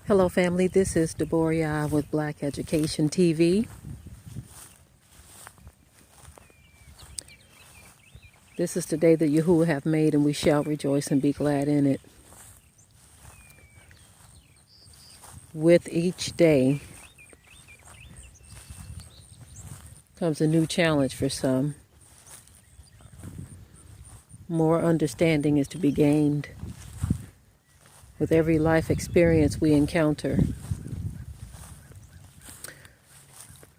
Hello family, this is Deborah with Black Education TV. This is the day that Yahuwah have made, and we shall rejoice and be glad in it. With each day comes a new challenge for some. More understanding is to be gained with every life experience we encounter.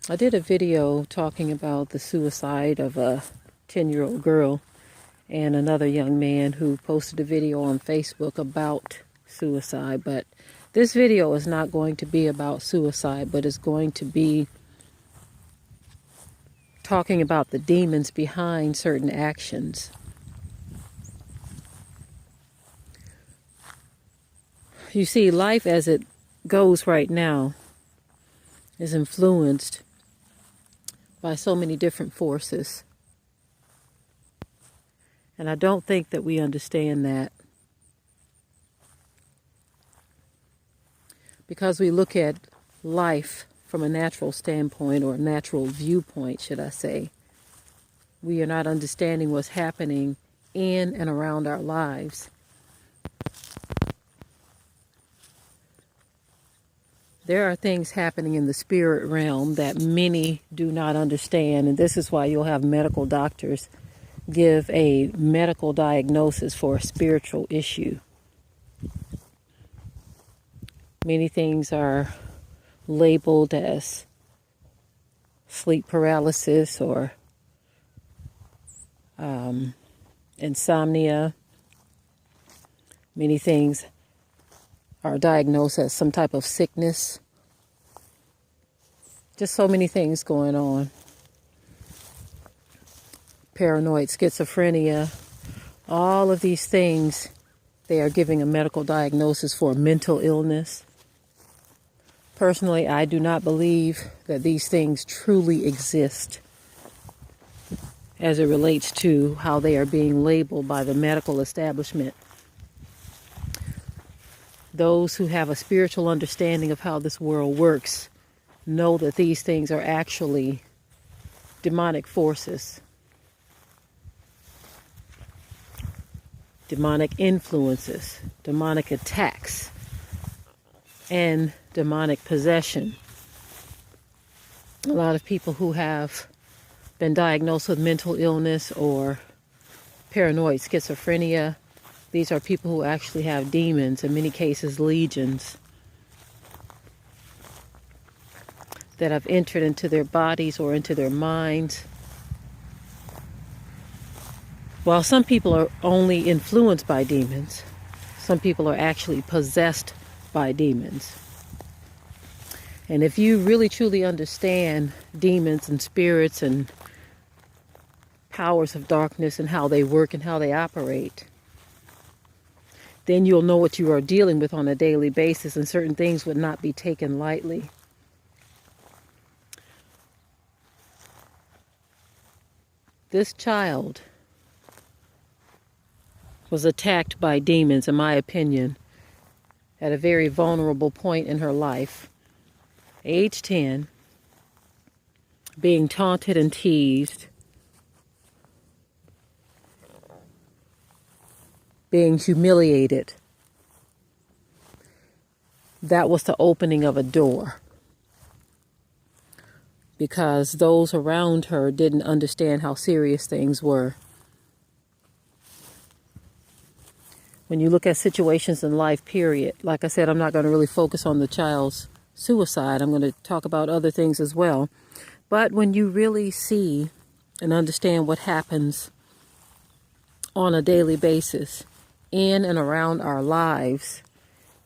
I did a video talking about the suicide of a 10-year-old girl and another young man who posted a video on Facebook about suicide. But this video is not going to be about suicide, but it's going to be talking about the demons behind certain actions. You see, life as it goes right now is influenced by so many different forces. And I don't think that we understand that. Because we look at life from a natural standpoint, or a natural viewpoint, should I say, we are not understanding what's happening in and around our lives. There are things happening in the spirit realm that many do not understand, and this is why you'll have medical doctors give a medical diagnosis for a spiritual issue. Many things are labeled as sleep paralysis or insomnia. Many things are diagnosed as some type of sickness. Just so many things going on. Paranoid schizophrenia. All of these things, they are giving a medical diagnosis for mental illness. Personally, I do not believe that these things truly exist as it relates to how they are being labeled by the medical establishment. Those who have a spiritual understanding of how this world works know that these things are actually demonic forces, demonic influences, demonic attacks, and demonic possession. A lot of people who have been diagnosed with mental illness or paranoid schizophrenia, these are people who actually have demons, in many cases legions, that have entered into their bodies or into their minds. While some people are only influenced by demons, some people are actually possessed by demons. And if you really truly understand demons and spirits and powers of darkness and how they work and how they operate, then you'll know what you are dealing with on a daily basis, and certain things would not be taken lightly. This child was attacked by demons, in my opinion, at a very vulnerable point in her life. Age 10, being taunted and teased, being humiliated. That was the opening of a door, because those around her didn't understand how serious things were. When you look at situations in life, period, like I said, I'm not going to really focus on the child's suicide. I'm going to talk about other things as well. But when you really see and understand what happens on a daily basis in and around our lives,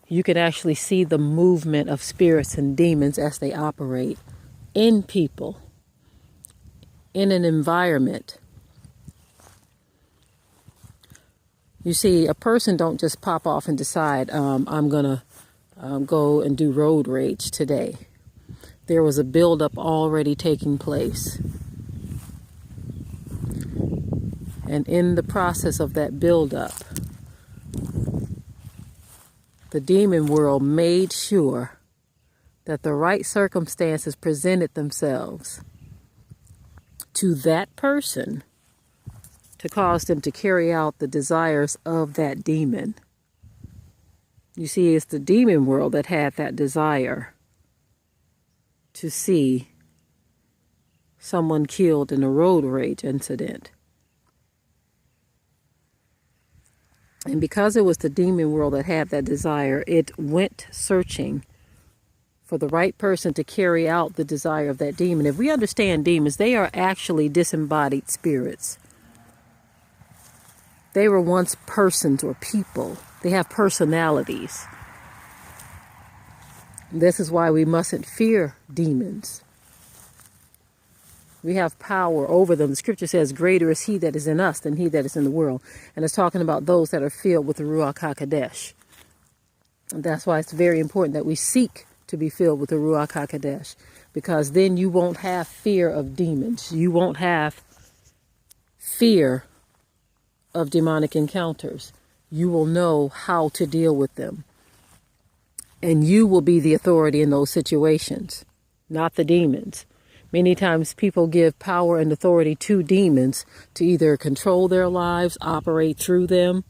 you can actually see the movement of spirits and demons as they operate in people, in an environment. You see, a person don't just pop off and decide, I'm going to go and do road rage today. There was a buildup already taking place. And in the process of that buildup, the demon world made sure that the right circumstances presented themselves to that person to cause them to carry out the desires of that demon. You see, it's the demon world that had that desire to see someone killed in a road rage incident. And because it was the demon world that had that desire, it went searching for the right person to carry out the desire of that demon. If we understand demons, they are actually disembodied spirits. They were once persons or people. They have personalities. This is why we mustn't fear demons. We have power over them. The scripture says, greater is he that is in us than he that is in the world. And it's talking about those that are filled with the Ruach HaKodesh. And that's why it's very important that we seek to be filled with the Ruach HaKodesh. Because then you won't have fear of demons. You won't have fear of demonic encounters. You will know how to deal with them. And you will be the authority in those situations, not the demons. Many times people give power and authority to demons to either control their lives, operate through them,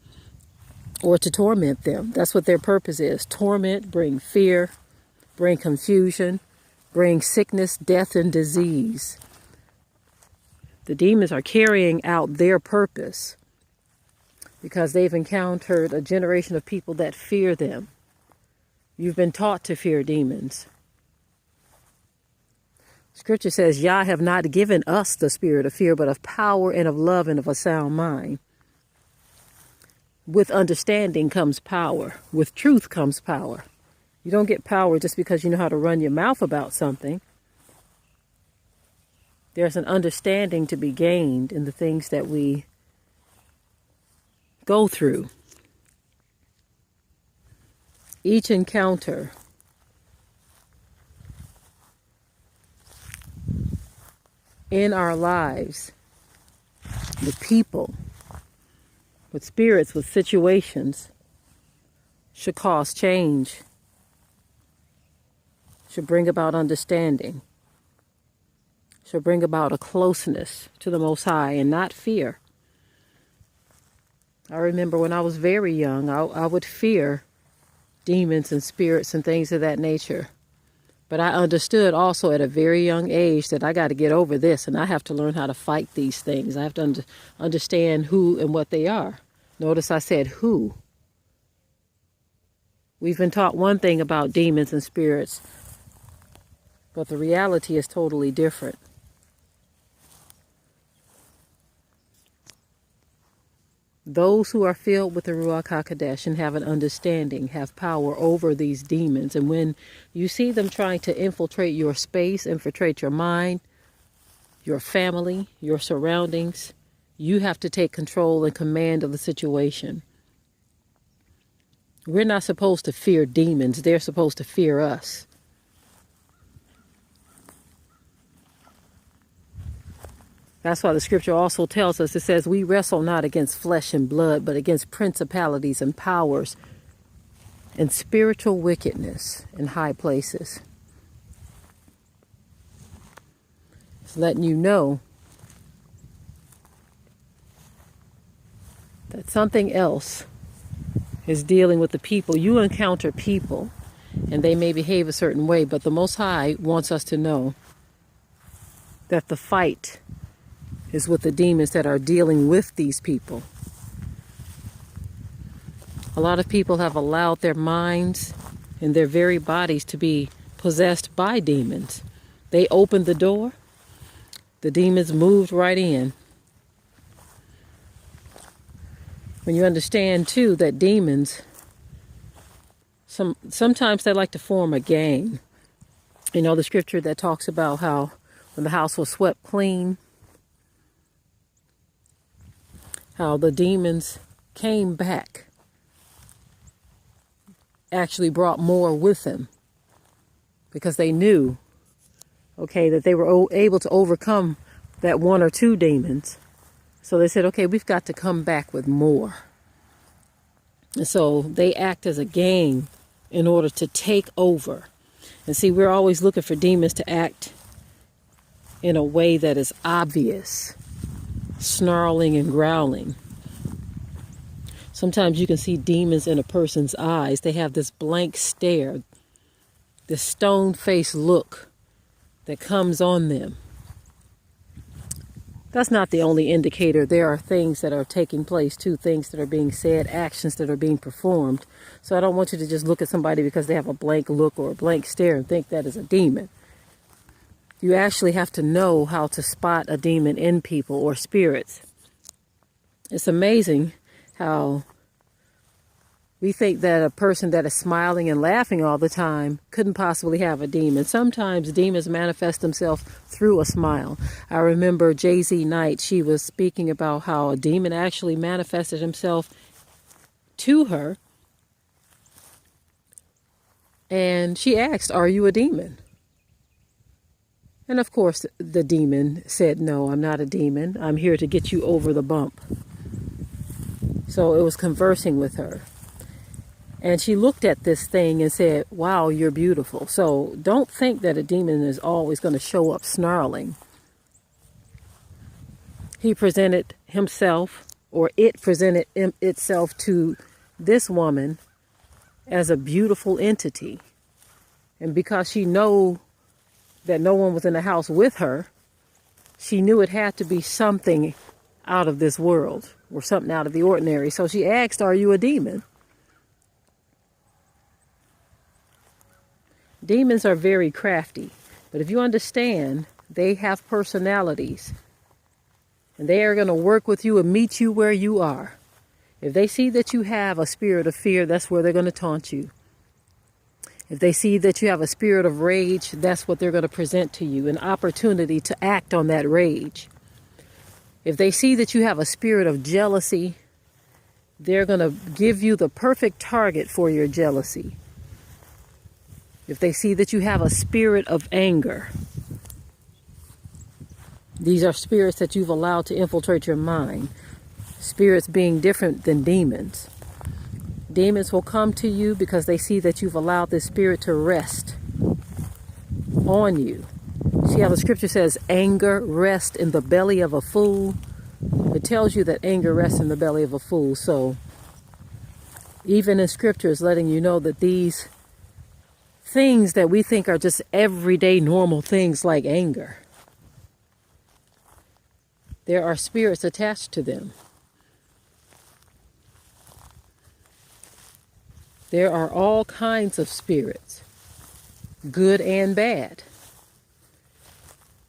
or to torment them. That's what their purpose is. Torment, bring fear, bring confusion, bring sickness, death, and disease. The demons are carrying out their purpose because they've encountered a generation of people that fear them. You've been taught to fear demons. Scripture says, Yah have not given us the spirit of fear, but of power and of love and of a sound mind. With understanding comes power. With truth comes power. You don't get power just because you know how to run your mouth about something. There's an understanding to be gained in the things that we go through. Each encounter in our lives with people, with spirits, with situations should cause change, should bring about understanding, should bring about a closeness to the Most High and not fear. I remember when I was very young, I would fear demons and spirits and things of that nature. But I understood also at a very young age that I got to get over this and I have to learn how to fight these things. I have to understand who and what they are. Notice I said who. We've been taught one thing about demons and spirits, but the reality is totally different. Those who are filled with the Ruach HaKodesh and have an understanding have power over these demons. And when you see them trying to infiltrate your space, infiltrate your mind, your family, your surroundings, you have to take control and command of the situation. We're not supposed to fear demons. They're supposed to fear us. That's why the scripture also tells us, it says, we wrestle not against flesh and blood, but against principalities and powers and spiritual wickedness in high places. It's letting you know that something else is dealing with the people. You encounter people and they may behave a certain way, but the Most High wants us to know that the fight is with the demons that are dealing with these people. A lot of people have allowed their minds and their very bodies to be possessed by demons. They opened the door, the demons moved right in. When you understand too that demons, sometimes they like to form a gang. You know the scripture that talks about how when the house was swept clean, how the demons came back, actually brought more with them because they knew, okay, that they were able to overcome that one or two demons. So they said, okay, we've got to come back with more. And so they act as a gang in order to take over. And see, we're always looking for demons to act in a way that is obvious, snarling and growling. Sometimes you can see demons in a person's eyes. They have this blank stare, this stone-faced look that comes on them. That's not the only indicator. There are things that are taking place too, things that are being said, actions that are being performed. So I don't want you to just look at somebody because they have a blank look or a blank stare and think that is a demon. You actually have to know how to spot a demon in people or spirits. It's amazing how we think that a person that is smiling and laughing all the time couldn't possibly have a demon. Sometimes demons manifest themselves through a smile. I remember Jay-Z Knight, she was speaking about how a demon actually manifested himself to her. And she asked, "Are you a demon?" And of course, the demon said, "No, I'm not a demon. I'm here to get you over the bump." So it was conversing with her. And she looked at this thing and said, "Wow, you're beautiful." So don't think that a demon is always going to show up snarling. He presented himself, or it presented itself to this woman as a beautiful entity. And because she knew that no one was in the house with her, she knew it had to be something out of this world or something out of the ordinary. So she asked, "Are you a demon?" Demons are very crafty, but if you understand, they have personalities, and they are going to work with you and meet you where you are. If they see that you have a spirit of fear, that's where they're going to taunt you. If they see that you have a spirit of rage, that's what they're going to present to you, an opportunity to act on that rage. If they see that you have a spirit of jealousy, they're going to give you the perfect target for your jealousy. If they see that you have a spirit of anger, these are spirits that you've allowed to infiltrate your mind. Spirits being different than demons. Demons will come to you because they see that you've allowed this spirit to rest on you. See how the scripture says, anger rests in the belly of a fool? It tells you that anger rests in the belly of a fool. So even in scripture is letting you know that these things that we think are just everyday normal things like anger, there are spirits attached to them. There are all kinds of spirits, good and bad.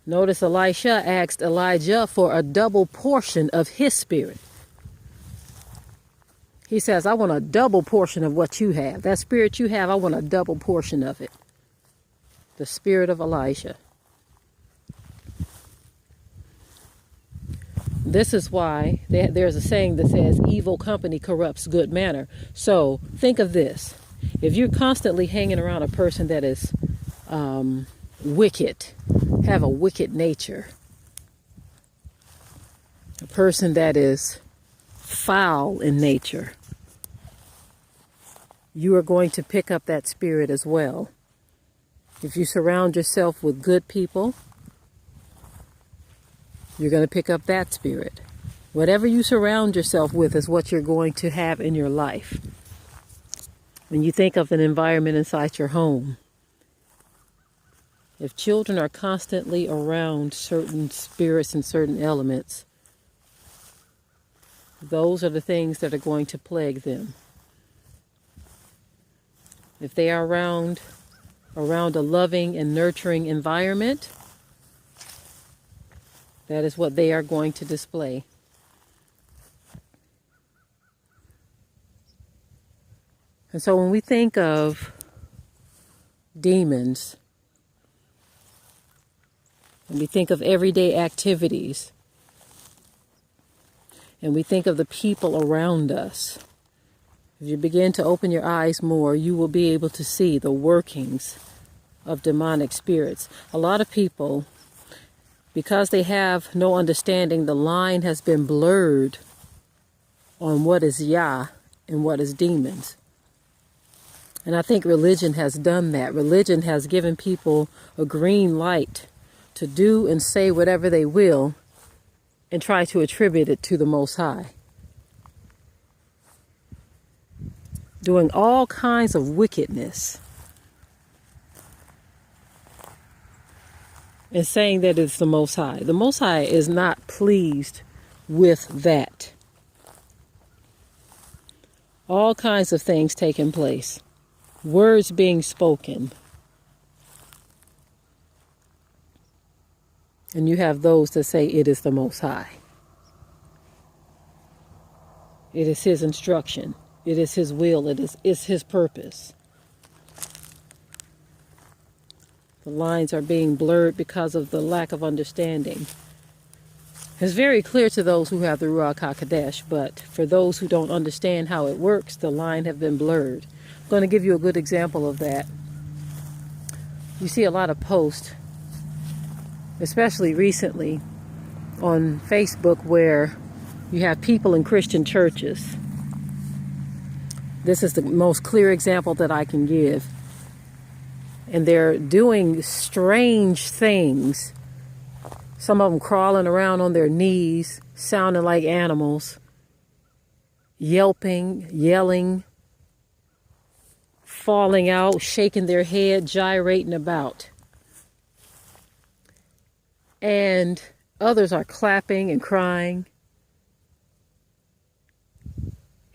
Notice Elisha asked Elijah for a double portion of his spirit. He says, "I want a double portion of what you have. That spirit you have, I want a double portion of it." The spirit of Elisha. This is why there's a saying that says, "Evil company corrupts good manner." So think of this. If you're constantly hanging around a person that is wicked, have a wicked nature, a person that is foul in nature, you are going to pick up that spirit as well. If you surround yourself with good people, you're going to pick up that spirit. Whatever you surround yourself with is what you're going to have in your life. When you think of an environment inside your home, if children are constantly around certain spirits and certain elements, those are the things that are going to plague them. If they are around a loving and nurturing environment, that is what they are going to display. And so when we think of demons, and we think of everyday activities, and we think of the people around us, if you begin to open your eyes more, you will be able to see the workings of demonic spirits. A lot of people, because they have no understanding, the line has been blurred on what is Yah and what is demons. And I think religion has done that. Religion has given people a green light to do and say whatever they will and try to attribute it to the Most High. Doing all kinds of wickedness and saying that it's the Most High. The Most High is not pleased with that. All kinds of things taking place. Words being spoken. And you have those that say it is the Most High. It is His instruction. It is His will. It's His purpose. The lines are being blurred because of the lack of understanding. It's very clear to those who have the Ruach HaKodesh, but for those who don't understand how it works, the line have been blurred. I'm going to give you a good example of that. You see a lot of posts, especially recently on Facebook, where you have people in Christian churches. This is the most clear example that I can give. And they're doing strange things. Some of them crawling around on their knees, sounding like animals, yelping, yelling, falling out, shaking their head, gyrating about. And others are clapping and crying.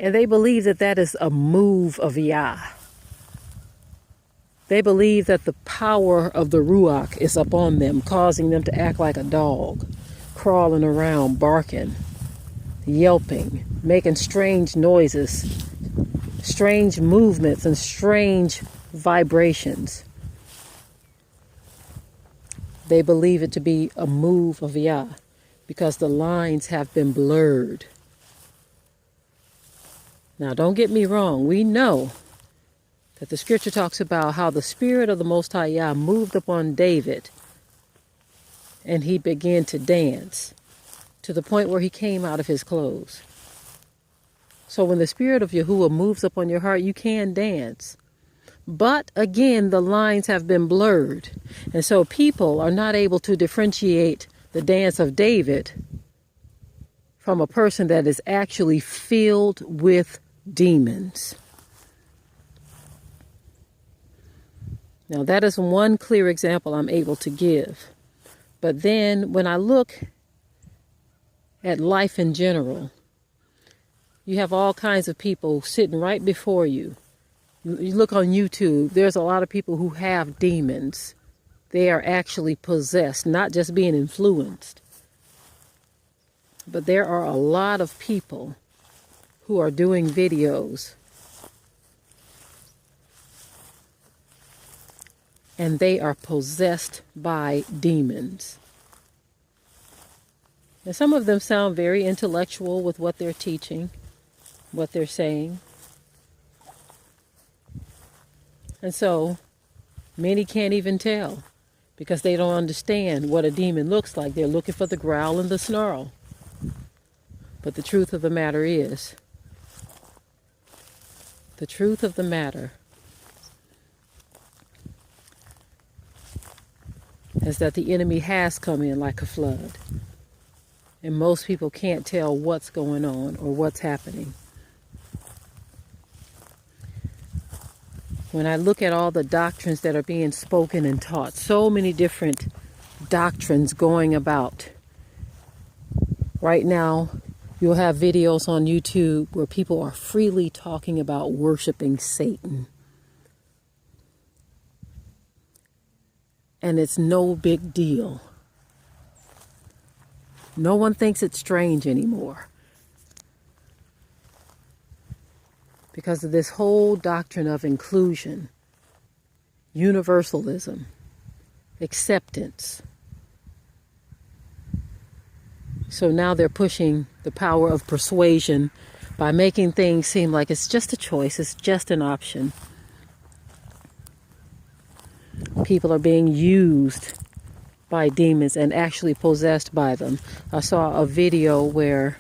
And they believe that that is a move of Yah. They believe that the power of the Ruach is upon them, causing them to act like a dog, crawling around, barking, yelping, making strange noises, strange movements, and strange vibrations. They believe it to be a move of Yah because the lines have been blurred. Now, don't get me wrong. We know that the scripture talks about how the Spirit of the Most High Yah moved upon David and he began to dance to the point where he came out of his clothes. So when the Spirit of Yahuwah moves upon your heart, you can dance. But again, the lines have been blurred. And so people are not able to differentiate the dance of David from a person that is actually filled with demons. Now, that is one clear example I'm able to give. But then when I look at life in general, you have all kinds of people sitting right before you. You look on YouTube, there's a lot of people who have demons. They are actually possessed, not just being influenced. But there are a lot of people who are doing videos and they are possessed by demons. And some of them sound very intellectual with what they're teaching, what they're saying. And so many can't even tell because they don't understand what a demon looks like. They're looking for the growl and the snarl. But the truth of the matter is, is that the enemy has come in like a flood. And most people can't tell what's going on or what's happening. When I look at all the doctrines that are being spoken and taught, so many different doctrines going about. Right now, you'll have videos on YouTube where people are freely talking about worshiping Satan. And it's no big deal. No one thinks it's strange anymore. Because of this whole doctrine of inclusion, universalism, acceptance. So now they're pushing the power of persuasion by making things seem like it's just a choice, it's just an option. People are being used by demons and actually possessed by them. I saw a video where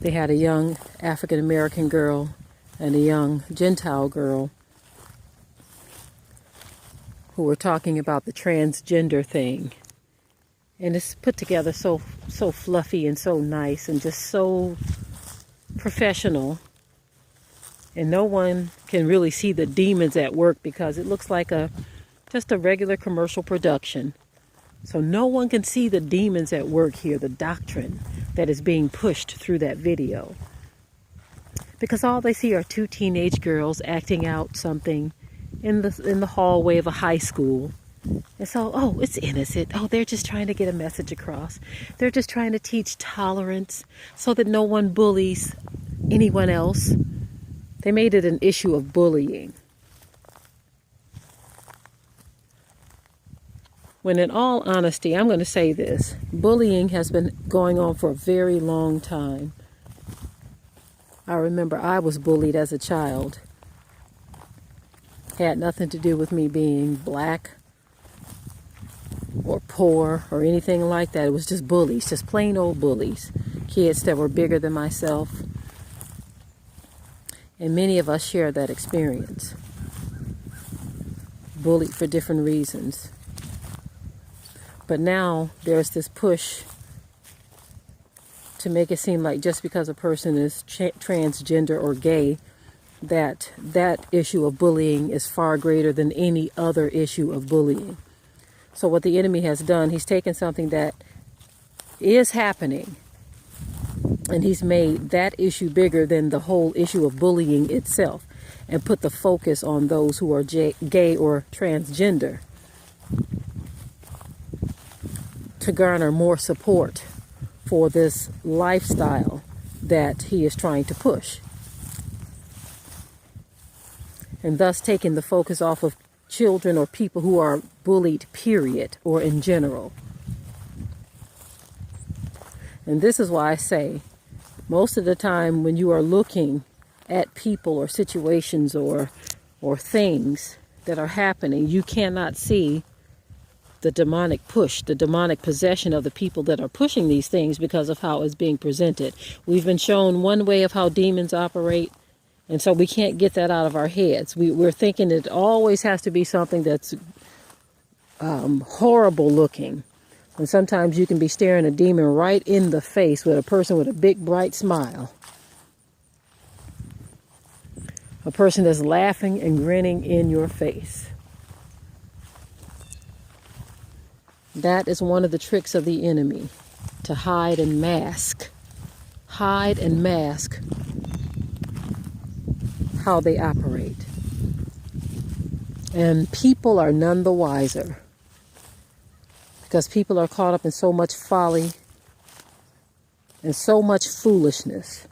they had a young African American girl and a young Gentile girl who were talking about the transgender thing. And it's put together so fluffy and so nice and just so professional. And no one can really see the demons at work because it looks like just a regular commercial production. So no one can see the demons at work here, the doctrine that is being pushed through that video. Because all they see are two teenage girls acting out something in the hallway of a high school. And so, oh, it's innocent. Oh, they're just trying to get a message across. They're just trying to teach tolerance so that no one bullies anyone else. They made it an issue of bullying. When in all honesty, I'm going to say this. Bullying has been going on for a very long time. I remember I was bullied as a child. Had nothing to do with me being black or poor or anything like that. It was just bullies, just plain old bullies. Kids that were bigger than myself. And many of us share that experience. Bullied for different reasons. But now there's this push to make it seem like just because a person is transgender or gay, that issue of bullying is far greater than any other issue of bullying. So what the enemy has done, he's taken something that is happening and he's made that issue bigger than the whole issue of bullying itself and put the focus on those who are gay or transgender to garner more support for this lifestyle that he is trying to push. And thus taking the focus off of children or people who are bullied, period, or in general. And this is why I say, most of the time when you are looking at people or situations or things that are happening, you cannot see the demonic push, the demonic possession of the people that are pushing these things because of how it's being presented. We've been shown one way of how demons operate, and so we can't get that out of our heads. We're thinking it always has to be something that's horrible looking. And sometimes you can be staring a demon right in the face with a person with a big bright smile. A person that's laughing and grinning in your face. That is one of the tricks of the enemy, to hide and mask. Hide and mask how they operate. And people are none the wiser. Because people are caught up in so much folly and so much foolishness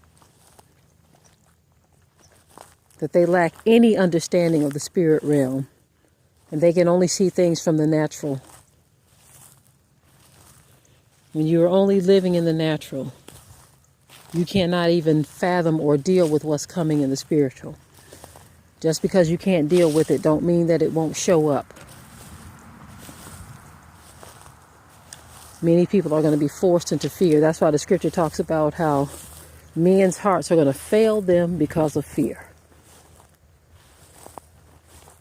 that they lack any understanding of the spirit realm. And they can only see things from the natural. When you are only living in the natural, you cannot even fathom or deal with what's coming in the spiritual. Just because you can't deal with it don't mean that it won't show up. Many people are going to be forced into fear. That's why the scripture talks about how men's hearts are going to fail them because of fear.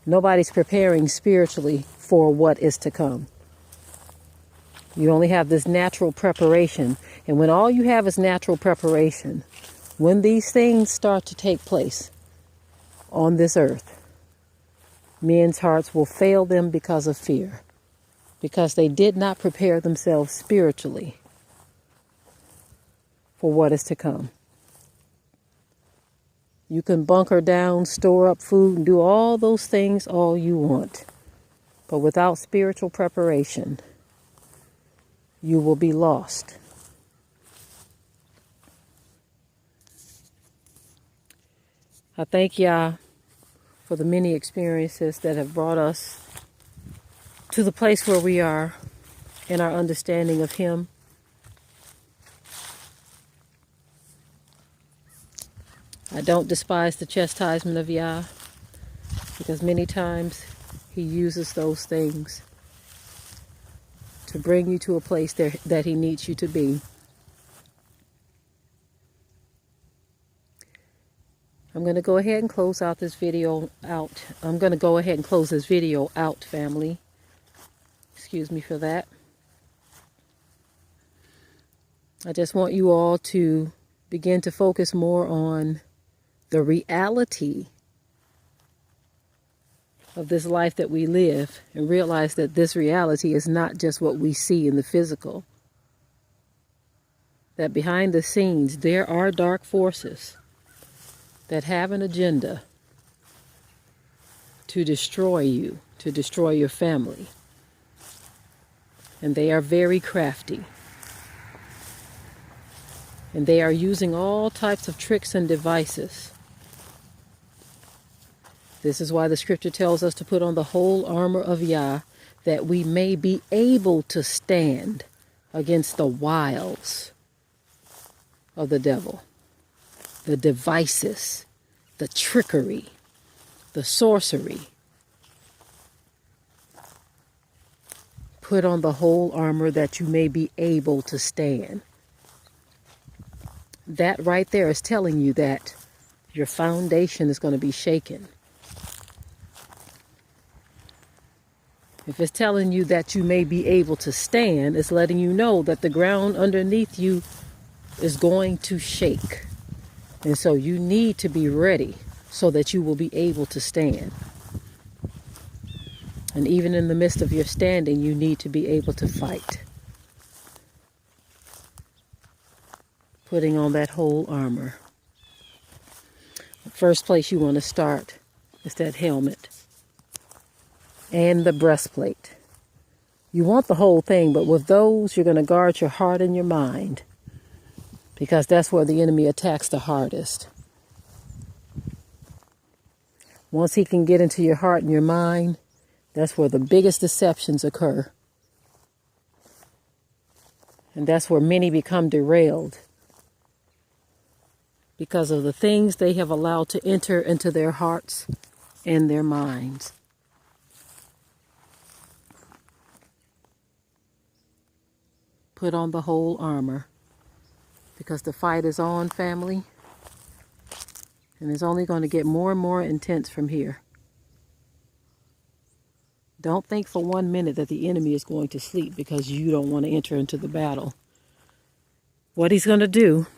Nobody's preparing spiritually for what is to come. You only have this natural preparation. And when all you have is natural preparation, when these things start to take place on this earth, men's hearts will fail them because of fear. Because they did not prepare themselves spiritually for what is to come. You can bunker down, store up food, and do all those things all you want. But without spiritual preparation, you will be lost. I thank Yah for the many experiences that have brought us to the place where we are in our understanding of Him. I don't despise the chastisement of Yah, because many times He uses those things to bring you to a place that He needs you to be. I'm going to go ahead and close out this video out. I'm going to go ahead and close this video out, family. Excuse me for that. I just want you all to begin to focus more on the reality of this life that we live and realize that this reality is not just what we see in the physical. That behind the scenes there are dark forces that have an agenda to destroy you, to destroy your family. And they are very crafty. And they are using all types of tricks and devices. This is why the scripture tells us to put on the whole armor of Yah, that we may be able to stand against the wiles of the devil, the devices, the trickery, the sorcery. Put on the whole armor that you may be able to stand. That right there is telling you that your foundation is going to be shaken. If it's telling you that you may be able to stand, it's letting you know that the ground underneath you is going to shake. And so you need to be ready so that you will be able to stand. And even in the midst of your standing, you need to be able to fight. Putting on that whole armor. The first place you want to start is that helmet and the breastplate. You want the whole thing, but with those, you're going to guard your heart and your mind, because that's where the enemy attacks the hardest. Once he can get into your heart and your mind, that's where the biggest deceptions occur. And that's where many become derailed, because of the things they have allowed to enter into their hearts and their minds. Put on the whole armor, because the fight is on, family, and it's only going to get more and more intense from here. Don't think for 1 minute that the enemy is going to sleep because you don't want to enter into the battle. What he's going to do,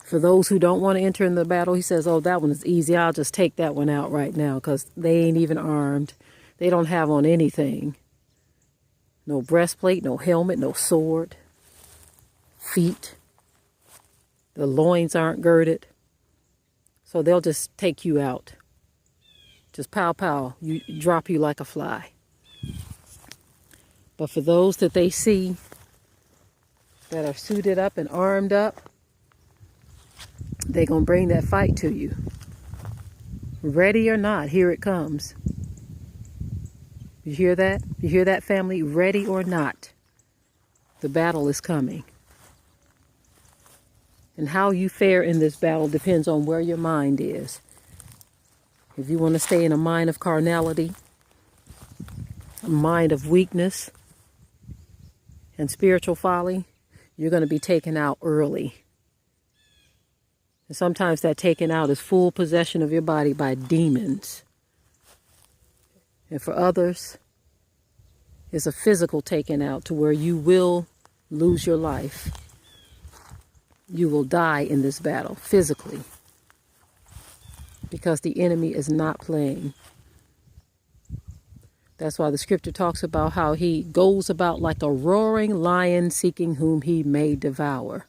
for those who don't want to enter in the battle, he says, oh, that one is easy. I'll just take that one out right now because they ain't even armed. They don't have on anything. No breastplate, no helmet, no sword, feet. The loins aren't girded. So they'll just take you out. Just pow, pow, you drop you like a fly. But for those that they see that are suited up and armed up, they're going to bring that fight to you. Ready or not, here it comes. You hear that? You hear that, family? Ready or not, the battle is coming. And how you fare in this battle depends on where your mind is. If you want to stay in a mind of carnality, a mind of weakness, and spiritual folly, you're going to be taken out early. And sometimes that taken out is full possession of your body by demons. And for others, it's a physical taken out to where you will lose your life. You will die in this battle physically, because the enemy is not playing. That's why the scripture talks about how he goes about like a roaring lion seeking whom he may devour.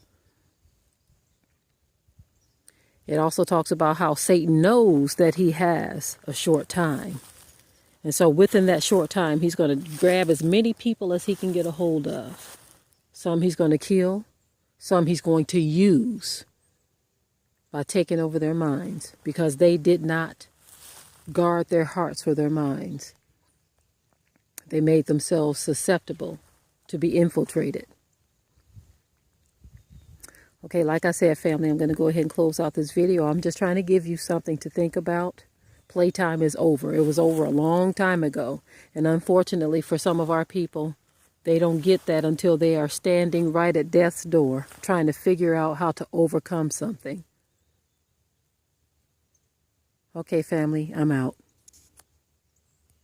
It also talks about how Satan knows that he has a short time. And so within that short time, he's going to grab as many people as he can get a hold of. Some he's going to kill, some he's going to use by taking over their minds, because they did not guard their hearts or their minds. They made themselves susceptible to be infiltrated. Okay, like I said, family, I'm going to go ahead and close out this video. I'm just trying to give you something to think about. Playtime is over. It was over a long time ago. And unfortunately for some of our people, they don't get that until they are standing right at death's door, trying to figure out how to overcome something. Okay, family, I'm out.